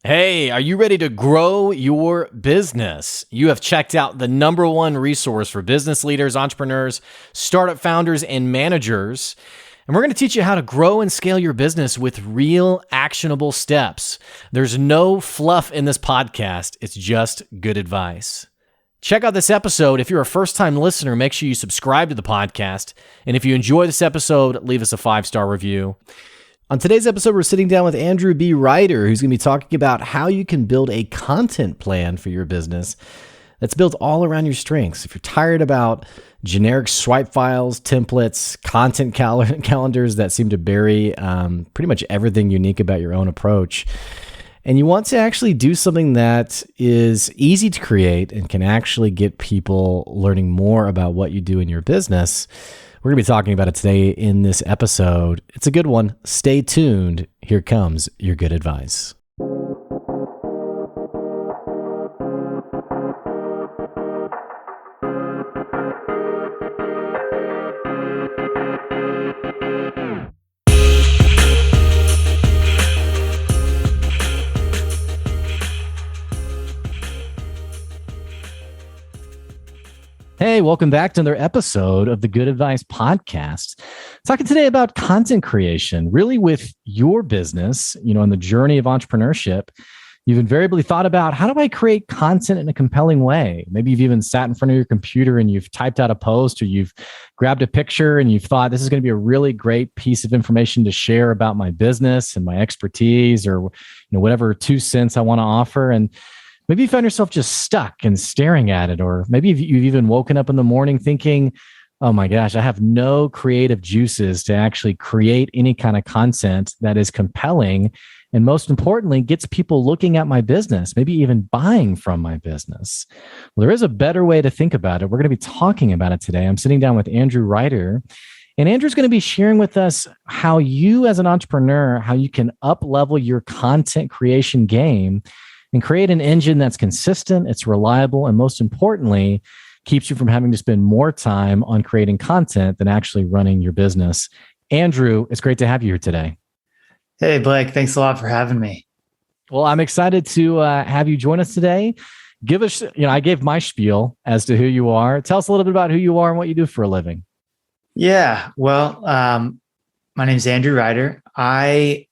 Hey, are you ready to grow your business? You have checked out the number one resource for business leaders, entrepreneurs, startup founders, and managers. And we're going to teach you how to grow and scale your business with real actionable steps. There's no fluff in this podcast. It's just good advice. Check out this episode. If you're a first-time listener, make sure you subscribe to the podcast. And if you enjoy this episode, leave us a 5-star review. On today's episode, we're sitting down with Andrew B. Ryder, who's going to be talking about how you can build a content plan for your business that's built all around your strengths. If you're tired about generic swipe files, templates, content calendars that seem to bury pretty much everything unique about your own approach, and you want to actually do something that is easy to create and can actually get people learning more about what you do in your business, we're going to be talking about it today in this episode. It's a good one. Stay tuned. Here comes your good advice. Hey, welcome back to another episode of the Good Advice Podcast. Talking today about content creation, really with your business, on the journey of entrepreneurship. You've invariably thought about, how do I create content in a compelling way? Maybe you've even sat in front of your computer and you've typed out a post, or you've grabbed a picture and you've thought, this is going to be a really great piece of information to share about my business and my expertise, or whatever 2 cents I want to offer. And maybe you found yourself just stuck and staring at it, or maybe you've even woken up in the morning thinking, oh my gosh, I have no creative juices to actually create any kind of content that is compelling, and most importantly, gets people looking at my business, maybe even buying from my business. Well, there is a better way to think about it. We're going to be talking about it today. I'm sitting down with Andrew Ryder, and Andrew's going to be sharing with us how you as an entrepreneur, how you can up-level your content creation game and create an engine that's consistent, it's reliable, and most importantly, keeps you from having to spend more time on creating content than actually running your business. Andrew, it's great to have you here today. Hey, Blake, thanks a lot for having me. Well, I'm excited to have you join us today. Give us, I gave my spiel as to who you are. Tell us a little bit about who you are and what you do for a living. Yeah, well, my name is Andrew Ryder. I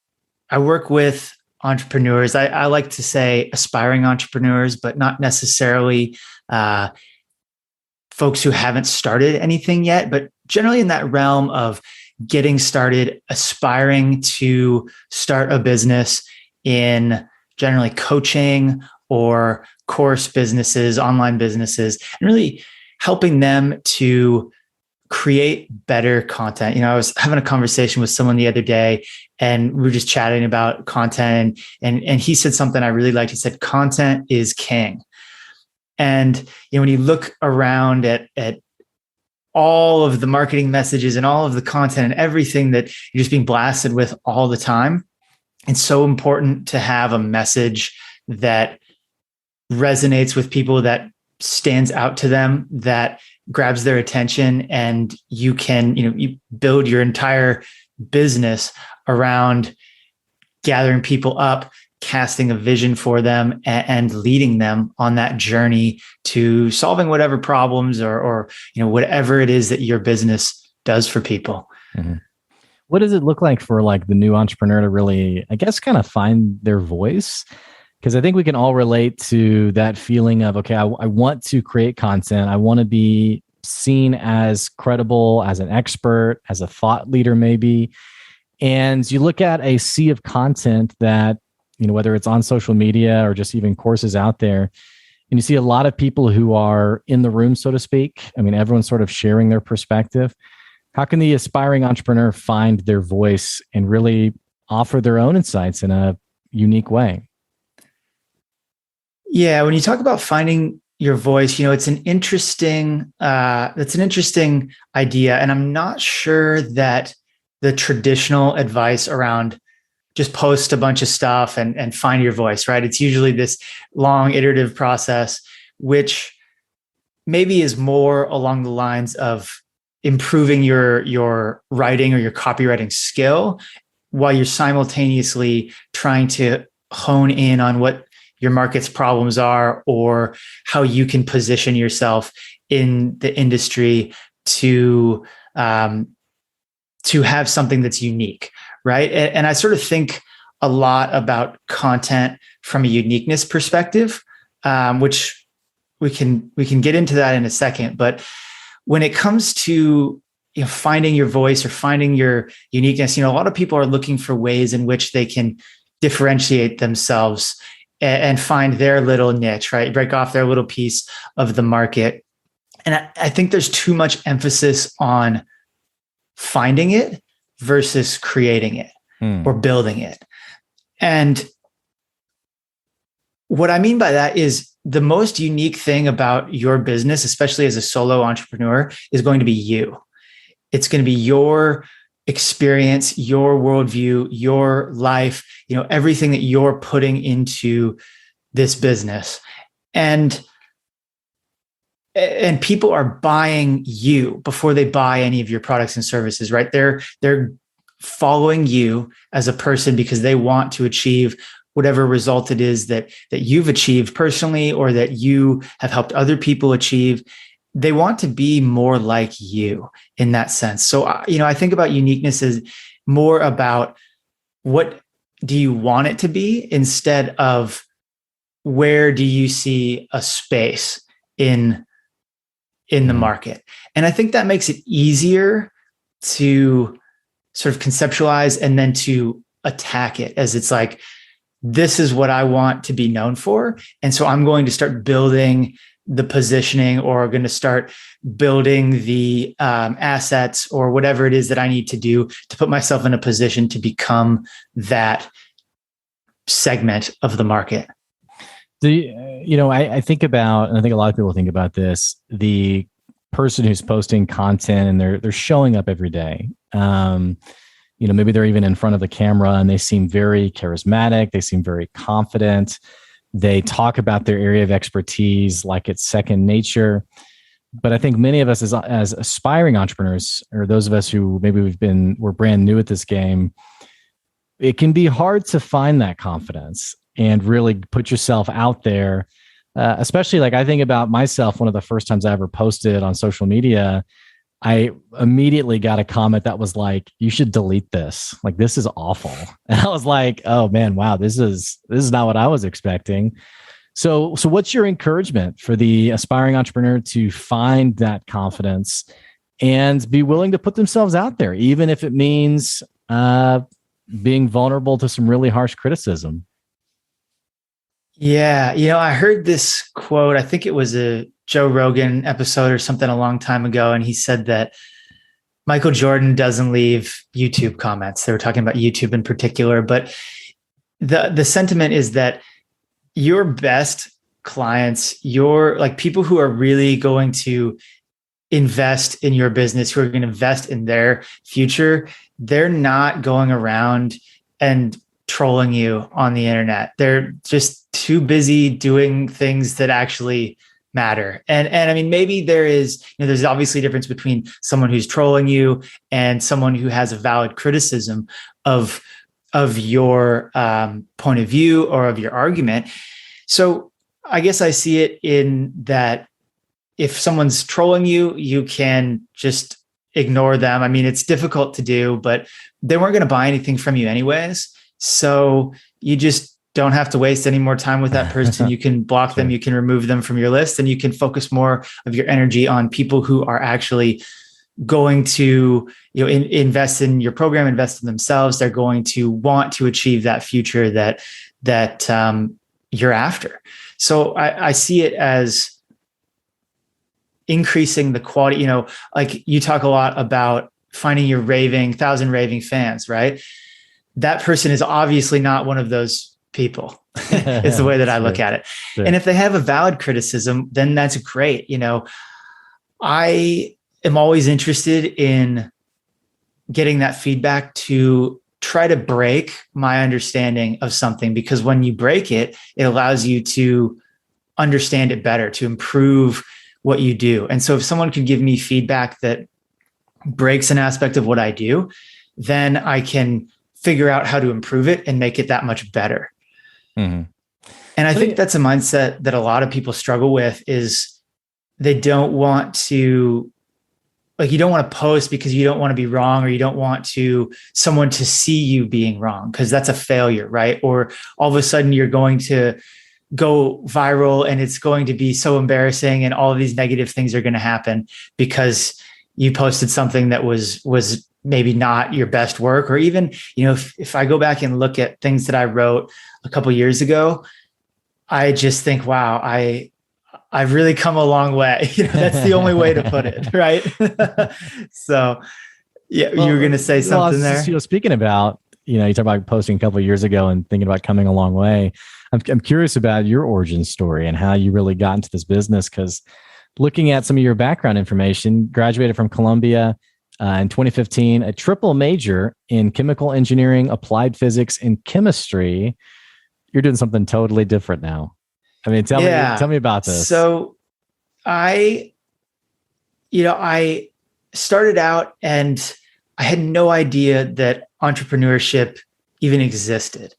work with entrepreneurs. I like to say aspiring entrepreneurs, but not necessarily folks who haven't started anything yet, but generally in that realm of getting started, aspiring to start a business in generally coaching or course businesses, online businesses, and really helping them to create better content. I was having a conversation with someone the other day, and we were just chatting about content, and he said something I really liked. He said, content is king. And when you look around at all of the marketing messages and all of the content and everything that you're just being blasted with all the time, it's so important to have a message that resonates with people, that stands out to them, that grabs their attention, and you can, you build your entire business around gathering people up, casting a vision for them, and leading them on that journey to solving whatever problems or whatever it is that your business does for people. Mm-hmm. What does it look like for the new entrepreneur to really, I guess, kind of find their voice? Because I think we can all relate to that feeling of, okay, I want to create content. I want to be seen as credible, as an expert, as a thought leader, maybe. And you look at a sea of content that, whether it's on social media or just even courses out there, and you see a lot of people who are in the room, so to speak. I mean, everyone's sort of sharing their perspective. How can the aspiring entrepreneur find their voice and really offer their own insights in a unique way? Yeah, when you talk about finding your voice, it's an interesting idea, and I'm not sure that the traditional advice around just post a bunch of stuff and find your voice, right? It's usually this long iterative process, which maybe is more along the lines of improving your writing or your copywriting skill while you're simultaneously trying to hone in on what your market's problems are, or how you can position yourself in the industry to have something that's unique, right? And I sort of think a lot about content from a uniqueness perspective, which we can get into that in a second. But when it comes to finding your voice or finding your uniqueness, a lot of people are looking for ways in which they can differentiate themselves and find their little niche, right? Break off their little piece of the market. And I think there's too much emphasis on finding it versus creating it or building it. And what I mean by that is the most unique thing about your business, especially as a solo entrepreneur, is going to be you. It's going to be your experience, your worldview, your life, everything that you're putting into this business. And people are buying you before they buy any of your products and services, right? They're following you as a person because they want to achieve whatever result it is that you've achieved personally, or that you have helped other people achieve. They want to be more like you in that sense. So, I think about uniqueness as more about what do you want it to be, instead of where do you see a space in the market. And I think that makes it easier to sort of conceptualize and then to attack it, as it's like, this is what I want to be known for. And so I'm going to start building the positioning, or going to start building the assets, or whatever it is that I need to do to put myself in a position to become that segment of the market. I think about, and I think a lot of people think about this, the person who's posting content and they're showing up every day. Maybe they're even in front of the camera and they seem very charismatic. They seem very confident. They talk about their area of expertise like it's second nature. But I think many of us as aspiring entrepreneurs, or those of us who maybe we're brand new at this game, it can be hard to find that confidence and really put yourself out there. Especially like I think about myself, one of the first times I ever posted on social media, I immediately got a comment that was like, you should delete this. Like, this is awful. And I was like, oh man, wow, this is not what I was expecting. So what's your encouragement for the aspiring entrepreneur to find that confidence and be willing to put themselves out there, even if it means being vulnerable to some really harsh criticism? Yeah. I heard this quote, I think it was a Joe Rogan episode or something a long time ago. And he said that Michael Jordan doesn't leave YouTube comments. They were talking about YouTube in particular, but the sentiment is that your best clients, your like people who are really going to invest in your business, who are going to invest in their future, they're not going around and trolling you on the internet. They're just too busy doing things that actually matter. And I mean, maybe there's obviously a difference between someone who's trolling you and someone who has a valid criticism of your point of view or of your argument. So I guess I see it in that if someone's trolling you, you can just ignore them. I mean, it's difficult to do, but they weren't going to buy anything from you anyways. So you just don't have to waste any more time with that person. You can block them, you can remove them from your list, and you can focus more of your energy on people who are actually going to invest in your program, invest in themselves. They're going to want to achieve that future that you're after. So I see it as increasing the quality. Like you talk a lot about finding your 1,000 raving fans, right? That person is obviously not one of those people. Is the way that I look at it. Sure. And if they have a valid criticism, then that's great. I am always interested in getting that feedback to try to break my understanding of something, because when you break it, it allows you to understand it better, to improve what you do. And so if someone could give me feedback that breaks an aspect of what I do, then I can figure out how to improve it and make it that much better. Mhm. And I think that's a mindset that a lot of people struggle with, is they don't want to, like, you don't want to post because you don't want to be wrong, or you don't want someone to see you being wrong, because that's a failure, right? Or all of a sudden you're going to go viral and it's going to be so embarrassing, and all of these negative things are going to happen because you posted something that was maybe not your best work. Or even, if I go back and look at things that I wrote a couple of years ago, I just think, wow, I've really come a long way. That's the only way to put it, right? So, yeah, you were going to say something there. Speaking about, you talk about posting a couple of years ago and thinking about coming a long way. I'm curious about your origin story and how you really got into this business, because looking at some of your background information, graduated from Columbia in 2015, a triple major in chemical engineering, applied physics, and chemistry. You're doing something totally different now. I mean, tell me about this. So I started out and I had no idea that entrepreneurship even existed.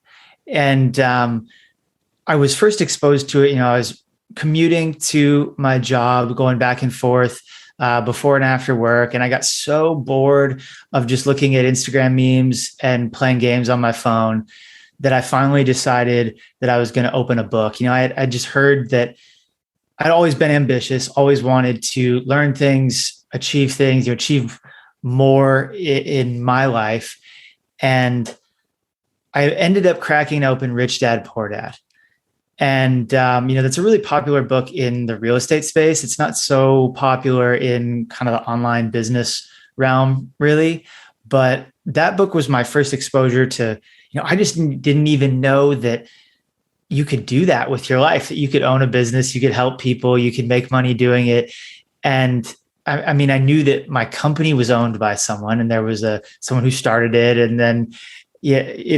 And I was first exposed to it. I was commuting to my job, going back and forth before and after work. And I got so bored of just looking at Instagram memes and playing games on my phone that I finally decided that I was going to open a book. I just heard that I'd always been ambitious, always wanted to learn things, achieve things, achieve more in my life. And I ended up cracking open Rich Dad, Poor Dad. And, that's a really popular book in the real estate space. It's not so popular in kind of the online business realm, really. But that book was my first exposure to, I just didn't even know that you could do that with your life, that you could own a business, you could help people, you could make money doing it. And I knew that my company was owned by someone, and there was someone who started it, and then,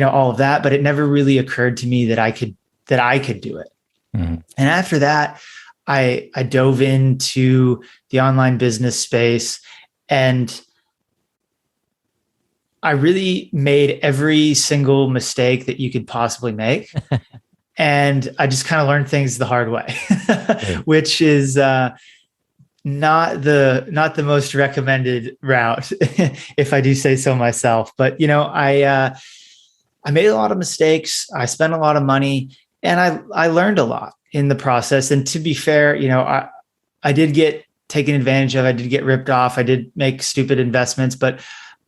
all of that, but it never really occurred to me that I could do it. Mm-hmm. And after that, I dove into the online business space, and I really made every single mistake that you could possibly make. And I just kind of learned things the hard way, which is not the most recommended route, if I do say so myself. But, I made a lot of mistakes. I spent a lot of money, and I learned a lot in the process. And to be fair, I did get taken advantage of. I did get ripped off. I did make stupid investments, but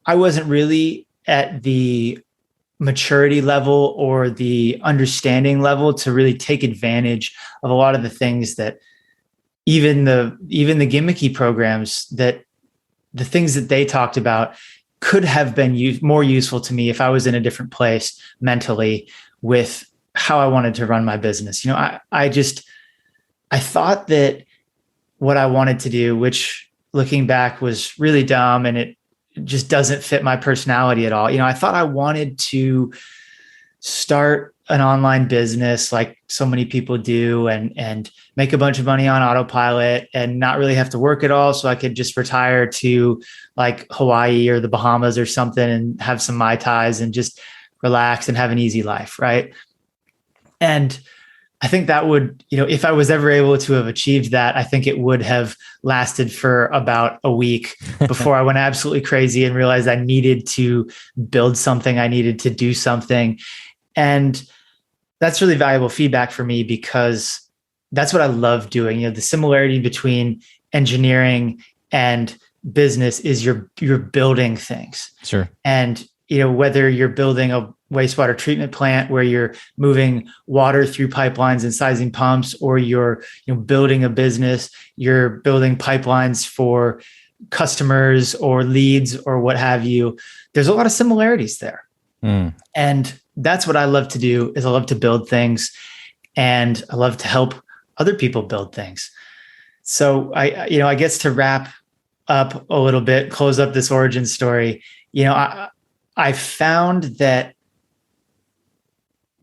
I wasn't really at the maturity level or the understanding level to really take advantage of a lot of the things that even the gimmicky programs, that the things that they talked about could have been more useful to me if I was in a different place mentally with how I wanted to run my business. I thought that what I wanted to do, which looking back was really dumb, and it just doesn't fit my personality at all. I thought I wanted to start an online business like so many people do, and make a bunch of money on autopilot and not really have to work at all. So I could just retire to like Hawaii or the Bahamas or something and have some Mai Tais and just relax and have an easy life. Right. And I think that would, if I was ever able to have achieved that, I think it would have lasted for about a week before I went absolutely crazy and realized I needed to build something. I needed to do something. And that's really valuable feedback for me, because that's what I love doing. The similarity between engineering and business is you're building things. Sure. And, whether you're building a wastewater treatment plant where you're moving water through pipelines and sizing pumps, or you're building a business, you're building pipelines for customers or leads or what have you, there's a lot of similarities there. And that's what I love to do, is I love to build things, and I love to help other people build things. So I guess to wrap up a little bit, close up this origin story, I found that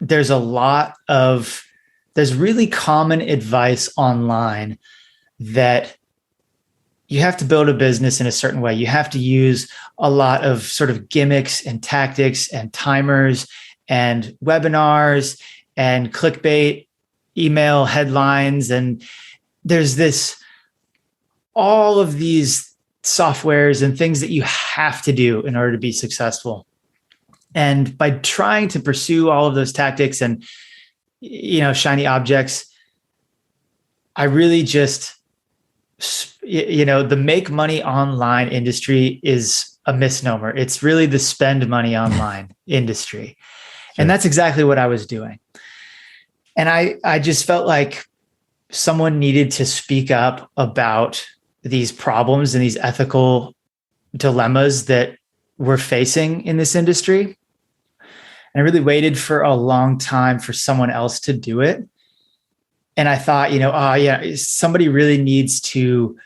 there's really common advice online that you have to build a business in a certain way. You have to use a lot of sort of gimmicks and tactics and timers and webinars and clickbait, email headlines. And there's all of these softwares and things that you have to do in order to be successful. And by trying to pursue all of those tactics and, shiny objects, I really just, the make money online industry is a misnomer. It's really the spend money online industry. Sure. And that's exactly what I was doing. And I just felt like someone needed to speak up about these problems and these ethical dilemmas that we're facing in this industry. And I really waited for a long time for someone else to do it. And I thought, somebody really needs to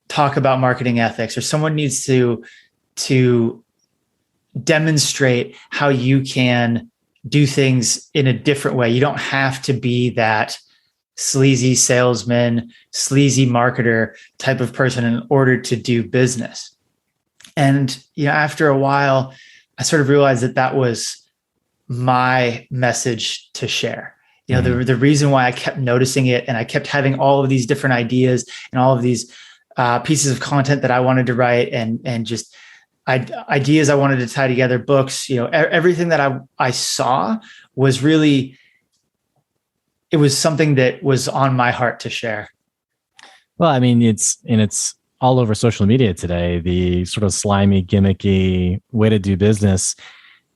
talk about marketing ethics, or someone needs to demonstrate how you can do things in a different way. You don't have to be that sleazy salesman, sleazy marketer type of person in order to do business. And, after a while, I sort of realized that was my message to share. The reason why I kept noticing it, and I kept having all of these different ideas and all of these pieces of content that I wanted to write, and just ideas I wanted to tie together, books, everything that I saw was really, it was something that was on my heart to share. Well, I mean, it's all over social media today, the sort of slimy, gimmicky way to do business.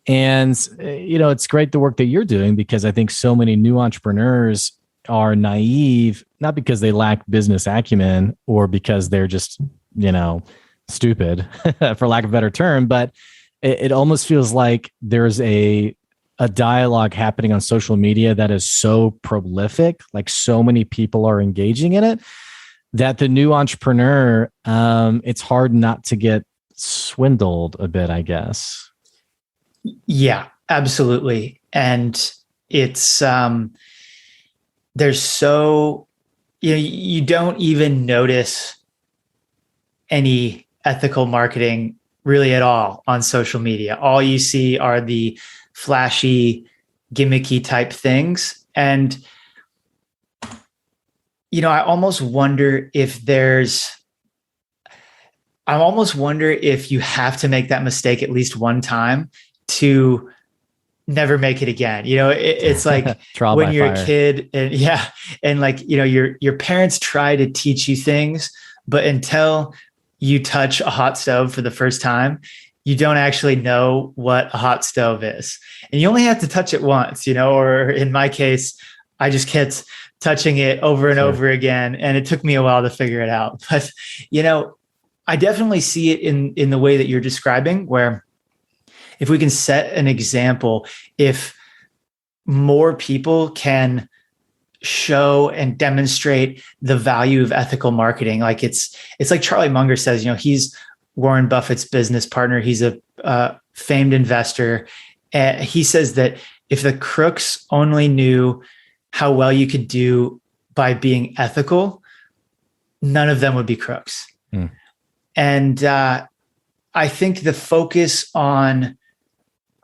And, it's great the work that you're doing, because I think so many new entrepreneurs are naive, not because they lack business acumen or because they're just, stupid, for lack of a better term, but it almost feels like there's a dialogue happening on social media that is so prolific, like so many people are engaging in it, that the new entrepreneur, it's hard not to get swindled a bit, I guess. Yeah, absolutely. And it's, there's so, you don't even notice any ethical marketing really at all on social media. All you see are the flashy, gimmicky type things. And, I almost wonder if you have to make that mistake at least one time to never make it again. It's like when you're a kid, and like, your parents try to teach you things, but until you touch a hot stove for the first time, you don't actually know what a hot stove is. And you only have to touch it once, or in my case, I just kept touching it over and over again. And it took me a while to figure it out. But, I definitely see it in the way that you're describing, where if we can set an example, if more people can show and demonstrate the value of ethical marketing, like it's like Charlie Munger says, he's Warren Buffett's business partner. He's a famed investor. And he says that if the crooks only knew how well you could do by being ethical, none of them would be crooks. Mm. And I think the focus on,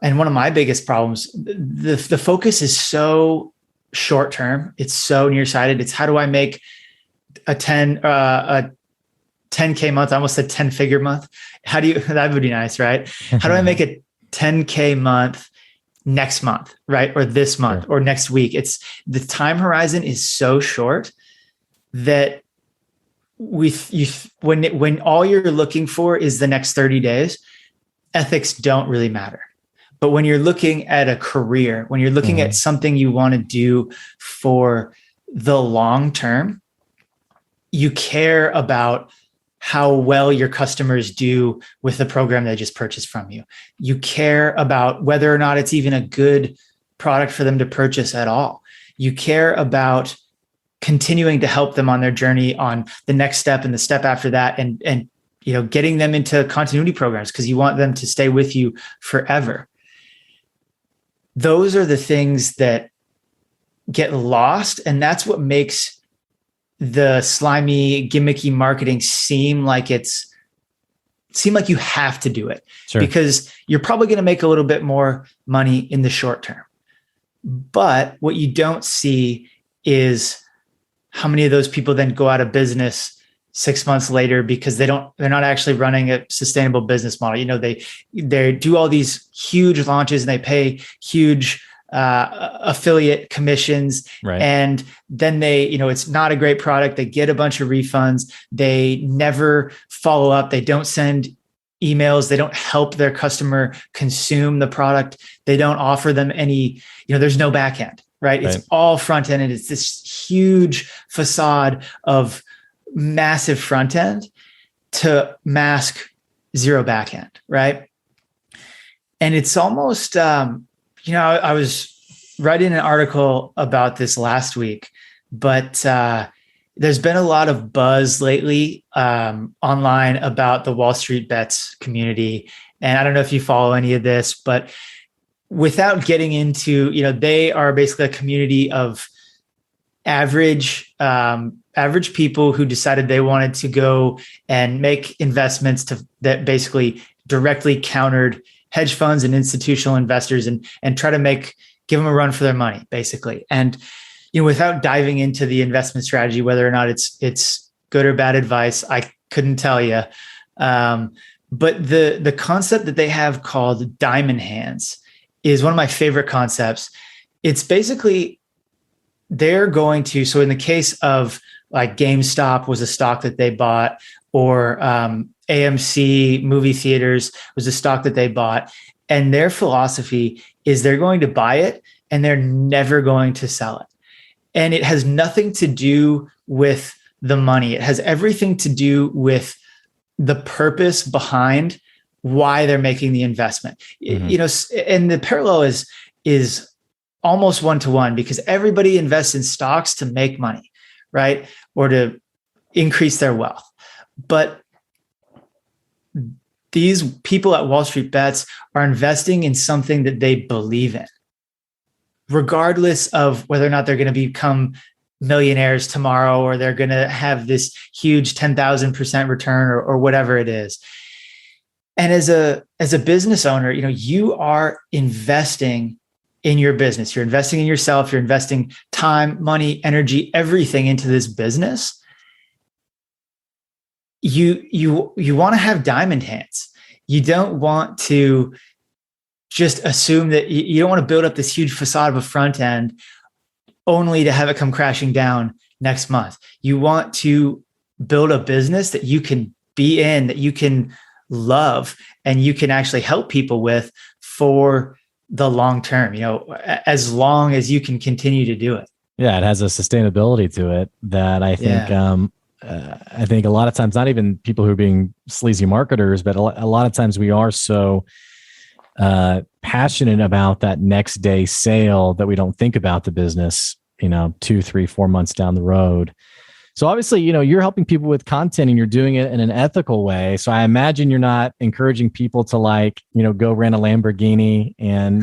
and one of my biggest problems, the focus is so short term. It's so nearsighted. It's how do I make a 10K month? I almost said 10-figure month. That would be nice, right? How do I make a 10K month next month, right? Or this month, or next week? It's the time horizon is so short that when all you're looking for is the next 30 days, ethics don't really matter. But when you're looking at a career, when you're looking at something you want to do for the long term, you care about how well your customers do with the program they just purchased from you. You care about whether or not it's even a good product for them to purchase at all. You care about continuing to help them on their journey on the next step and the step after that, and getting them into continuity programs because you want them to stay with you forever. Those are the things that get lost. And that's what makes the slimy, gimmicky marketing seem like you have to do it. Sure. Because you're probably going to make a little bit more money in the short term. But what you don't see is how many of those people then go out of business 6 months later because they're not actually running a sustainable business model. They do all these huge launches and they pay huge affiliate commissions. Right. And then it's not a great product. They get a bunch of refunds. They never follow up. They don't send emails. They don't help their customer consume the product. They don't offer them any, there's no back end, right? It's all front end. And it's this huge facade of massive front end to mask zero back end, right? And it's almost, I was writing an article about this last week, but there's been a lot of buzz lately online about the Wall Street Bets community. And I don't know if you follow any of this, but without getting into, they are basically a community of average people who decided they wanted to go and make investments that basically directly countered hedge funds and institutional investors and try to give them a run for their money, basically. And without diving into the investment strategy, whether or not it's good or bad advice, I couldn't tell you. But the concept that they have called diamond hands is one of my favorite concepts. It's basically they're going to, so in the case of like GameStop was a stock that they bought, or AMC movie theaters was a stock that they bought. And their philosophy is they're going to buy it and they're never going to sell it. And it has nothing to do with the money. It has everything to do with the purpose behind why they're making the investment. Mm-hmm. And the parallel is almost one-to-one because everybody invests in stocks to make money, right? Or to increase their wealth. But these people at Wall Street Bets are investing in something that they believe in, regardless of whether or not they're going to become millionaires tomorrow, or they're going to have this huge 10,000% return or whatever it is. And as a business owner, you are investing in your business. You're investing in yourself. You're investing time, money, energy, everything into this business. You want to have diamond hands. You don't want to just assume that you don't want to build up this huge facade of a front end only to have it come crashing down next month. You want to build a business that you can be in, that you can love, and you can actually help people with for the long term, as long as you can continue to do it. Yeah, it has a sustainability to it that I think, I think a lot of times, not even people who are being sleazy marketers, but a lot of times we are so passionate about that next day sale that we don't think about the business, 2, 3, 4 months down the road. So obviously, you're helping people with content and you're doing it in an ethical way. So I imagine you're not encouraging people to go rent a Lamborghini and,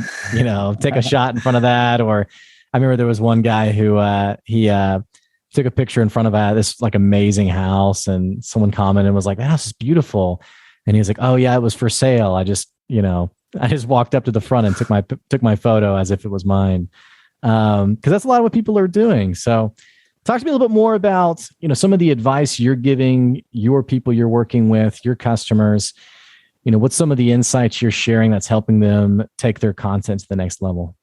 take a shot in front of that. Or I remember there was one guy who he took a picture in front of this amazing house, and someone commented and was like, "The house is beautiful." And he was like, "Oh yeah, it was for sale. I just walked up to the front and took my photo as if it was mine." Because that's a lot of what people are doing. So talk to me a little bit more about, some of the advice you're giving your people you're working with, your customers. What's some of the insights you're sharing that's helping them take their content to the next level?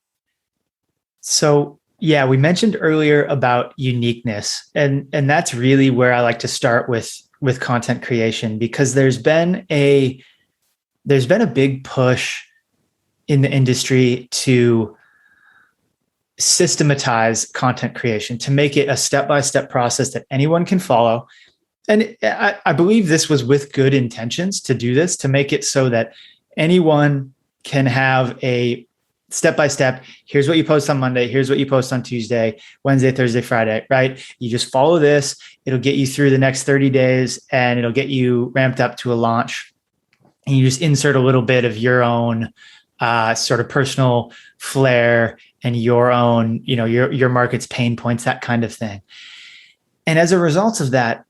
So yeah, we mentioned earlier about uniqueness, and that's really where I like to start with content creation, because there's been a big push in the industry to systematize content creation, to make it a step-by-step process that anyone can follow. And I believe this was with good intentions to do this, to make it so that anyone can have a step-by-step. Here's what you post on Monday. Here's what you post on Tuesday, Wednesday, Thursday, Friday, right? You just follow this. It'll get you through the next 30 days and it'll get you ramped up to a launch. And you just insert a little bit of your own sort of personal flair and your own, your market's pain points, that kind of thing. And as a result of that,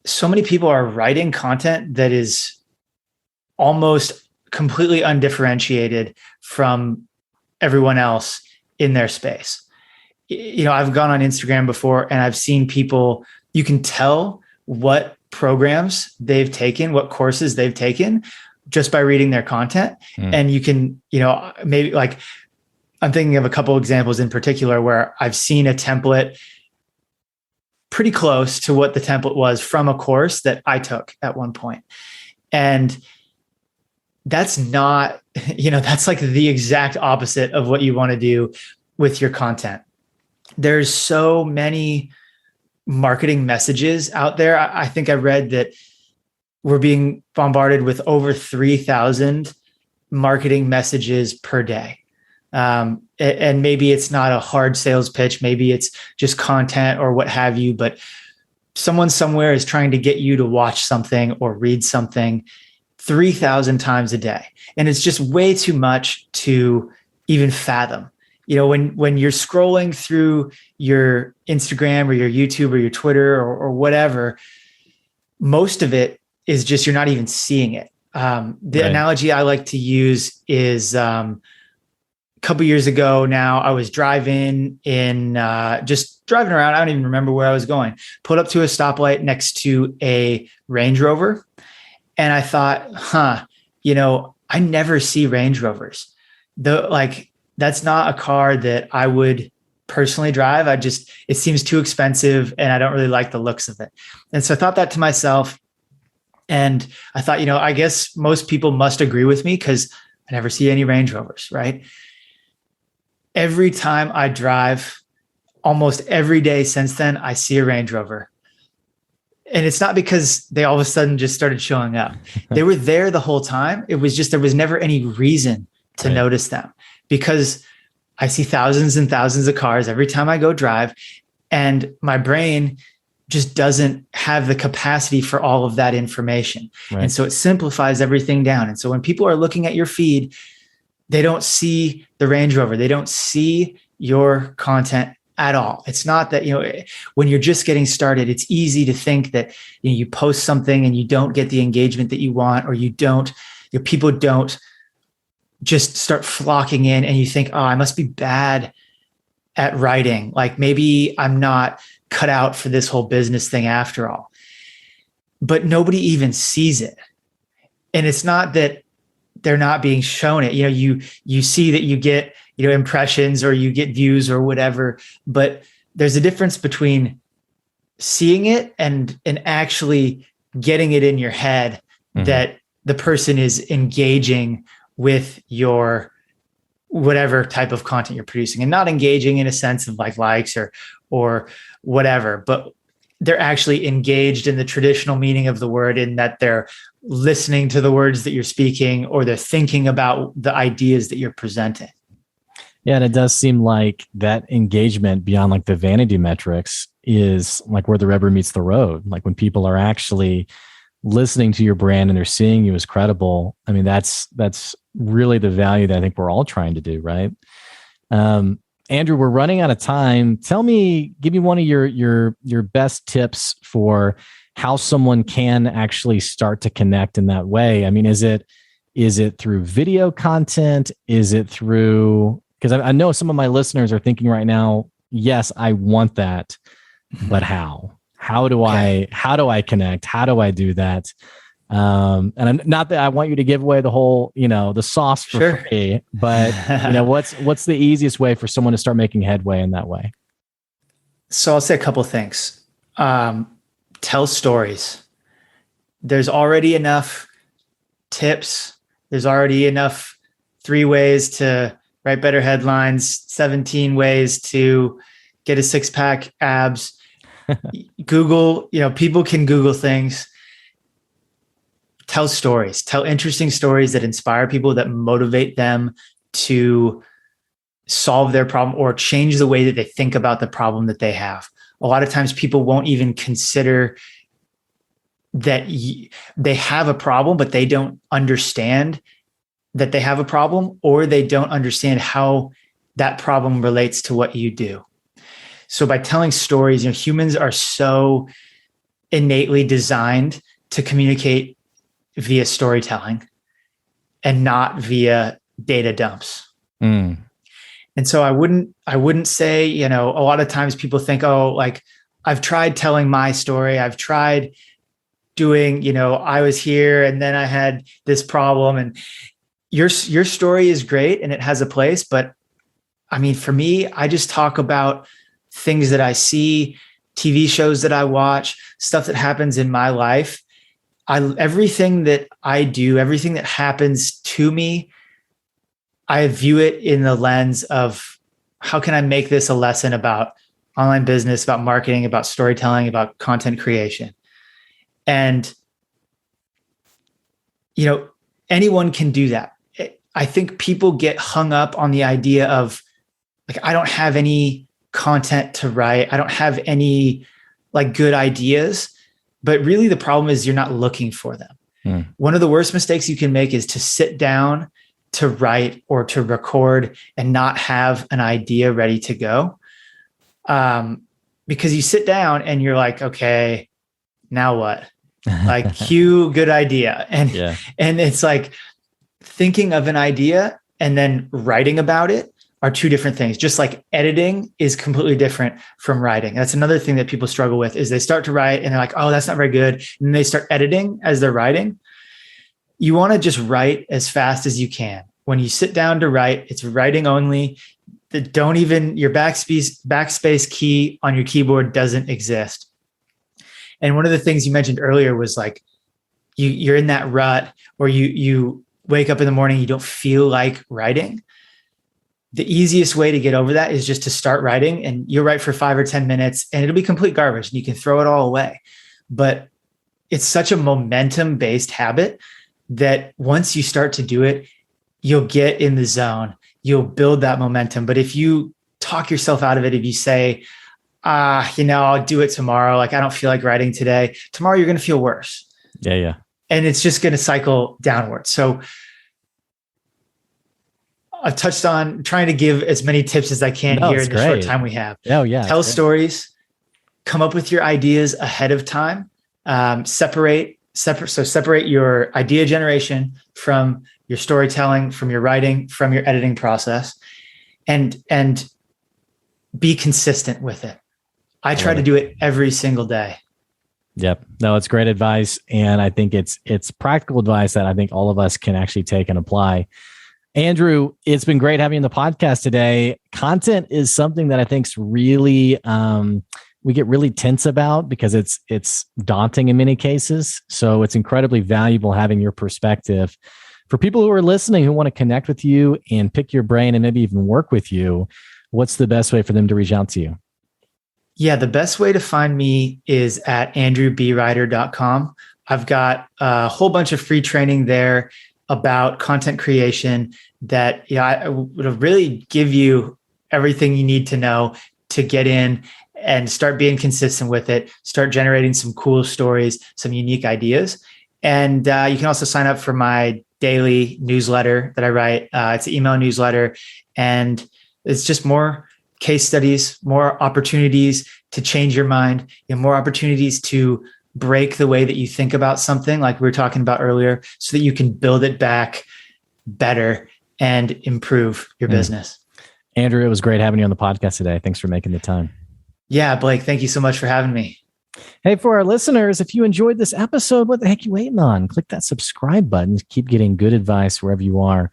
so many people are writing content that is almost completely undifferentiated from everyone else in their space. I've gone on Instagram before and I've seen people, you can tell what programs they've taken, what courses they've taken just by reading their content. And you can, maybe like, I'm thinking of a couple examples in particular where I've seen a template pretty close to what the template was from a course that I took at one point. And that's not, that's like the exact opposite of what you want to do with your content. There's so many marketing messages out there. I think I read that we're being bombarded with over 3,000 marketing messages per day. And maybe it's not a hard sales pitch. Maybe it's just content or what have you, but someone somewhere is trying to get you to watch something or read something 3,000 times a day. And it's just way too much to even fathom. When you're scrolling through your Instagram or your YouTube or your Twitter or whatever, most of it is just, you're not even seeing it. The analogy I like to use is a couple years ago now, I was driving around. I don't even remember where I was going. Pulled up to a stoplight next to a Range Rover. And I thought, I never see Range Rovers. That's not a car that I would personally drive. It seems too expensive and I don't really like the looks of it. And so I thought that to myself. And I thought, I guess most people must agree with me because I never see any Range Rovers, right? Every time I drive, almost every day since then, I see a Range Rover. And it's not because they all of a sudden just started showing up. They were there the whole time. It was just, there was never any reason to notice them because I see thousands and thousands of cars every time I go drive, and my brain just doesn't have the capacity for all of that information. Right. And so it simplifies everything down. And so when people are looking at your feed, they don't see the Range Rover. They don't see your content at all. It's not that, when you're just getting started, it's easy to think that you post something and you don't get the engagement that you want, or people don't just start flocking in and you think, oh, I must be bad at writing. Like maybe I'm not cut out for this whole business thing after all. But nobody even sees it. And it's not that they're not being shown it. You see that you get, impressions or you get views or whatever, but there's a difference between seeing it and actually getting it in your head that the person is engaging with your whatever type of content you're producing, and not engaging in a sense of like likes or whatever, but they're actually engaged in the traditional meaning of the word, in that they're listening to the words that you're speaking, or they're thinking about the ideas that you're presenting. Yeah. And it does seem like that engagement beyond like the vanity metrics is like where the rubber meets the road. Like when people are actually listening to your brand and they're seeing you as credible. I mean, that's really the value that I think we're all trying to do. Right. Andrew, we're running out of time. Give me one of your best tips for how someone can actually start to connect in that way. I mean, is it through video content? Is it through, because I know some of my listeners are thinking right now, yes, I want that, but how? How do I connect? How do I do that? And I'm not that I want you to give away the whole, the sauce for free, but what's the easiest way for someone to start making headway in that way? So I'll say a couple of things. Tell stories. There's already enough tips. There's already enough 3 ways to write better headlines, 17 ways to get a 6-pack abs. Google, people can Google things. Tell stories, tell interesting stories that inspire people, that motivate them to solve their problem or change the way that they think about the problem that they have. A lot of times people won't even consider that they have a problem, but they don't understand that they have a problem, or they don't understand how that problem relates to what you do. So by telling stories, humans are so innately designed to communicate via storytelling and not via data dumps. And And so I wouldn't say, a lot of times people think, oh, like I've tried telling my story. I've tried doing, I was here and then I had this problem, and your story is great and it has a place. But I mean, for me, I just talk about things that I see, TV shows that I watch, stuff that happens in my life. Everything that I do, everything that happens to me, I view it in the lens of how can I make this a lesson about online business, about marketing, about storytelling, about content creation. And, anyone can do that. I think people get hung up on the idea of like, I don't have any content to write. I don't have any like good ideas, but really the problem is you're not looking for them. One of the worst mistakes you can make is to sit down to write or to record and not have an idea ready to go. Because you sit down and you're like, okay, now what? Like cue good idea. And it's like thinking of an idea and then writing about it are two different things. Just like editing is completely different from writing. That's another thing that people struggle with is they start to write and they're like, oh, that's not very good. And they start editing as they're writing. You want to just write as fast as you can. When you sit down to write, it's writing only. Your backspace key on your keyboard doesn't exist. And one of the things you mentioned earlier was like, you're in that rut where you wake up in the morning, you don't feel like writing. The easiest way to get over that is just to start writing, and you'll write for 5 or 10 minutes and it'll be complete garbage and you can throw it all away. But it's such a momentum-based habit that once you start to do it, you'll get in the zone, you'll build that momentum. But if you talk yourself out of it, if you say, I'll do it tomorrow, like I don't feel like writing today, tomorrow you're going to feel worse. Yeah. And it's just going to cycle downward. So I've touched on trying to give as many tips as I can here in the short time we have. Oh, yeah. Tell stories, come up with your ideas ahead of time, separate your idea generation from your storytelling, from your writing, from your editing process, and be consistent with it. I try to do it every single day. Yep. No, it's great advice. And I think it's practical advice that I think all of us can actually take and apply. Andrew, it's been great having you on the podcast today. Content is something that I think is really, we get really tense about because it's daunting in many cases. So it's incredibly valuable having your perspective. For people who are listening, who want to connect with you and pick your brain and maybe even work with you, what's the best way for them to reach out to you? Yeah, the best way to find me is at andrewbryder.com. I've got a whole bunch of free training there about content creation that I would really give you everything you need to know to get in and start being consistent with it, start generating some cool stories, some unique ideas. And you can also sign up for my daily newsletter that I write. It's an email newsletter, and it's just more case studies, more opportunities to change your mind, more opportunities to break the way that you think about something like we were talking about earlier so that you can build it back better and improve your business. Andrew, it was great having you on the podcast today. Thanks for making the time. Yeah, Blake, thank you so much for having me. Hey, for our listeners, if you enjoyed this episode, what the heck are you waiting on? Click that subscribe button. Keep getting good advice wherever you are.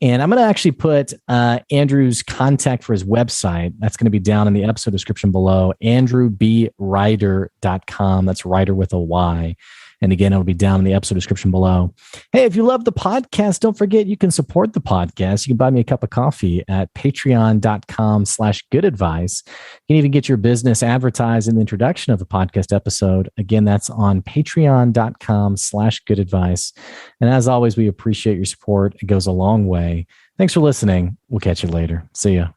And I'm going to actually put Andrew's contact for his website. That's going to be down in the episode description below, andrewbryder.com. That's Ryder with a Y. And again, it'll be down in the episode description below. Hey, if you love the podcast, don't forget you can support the podcast. You can buy me a cup of coffee at patreon.com/goodadvice. You can even get your business advertised in the introduction of a podcast episode. Again, that's on patreon.com/goodadvice. And as always, we appreciate your support. It goes a long way. Thanks for listening. We'll catch you later. See ya.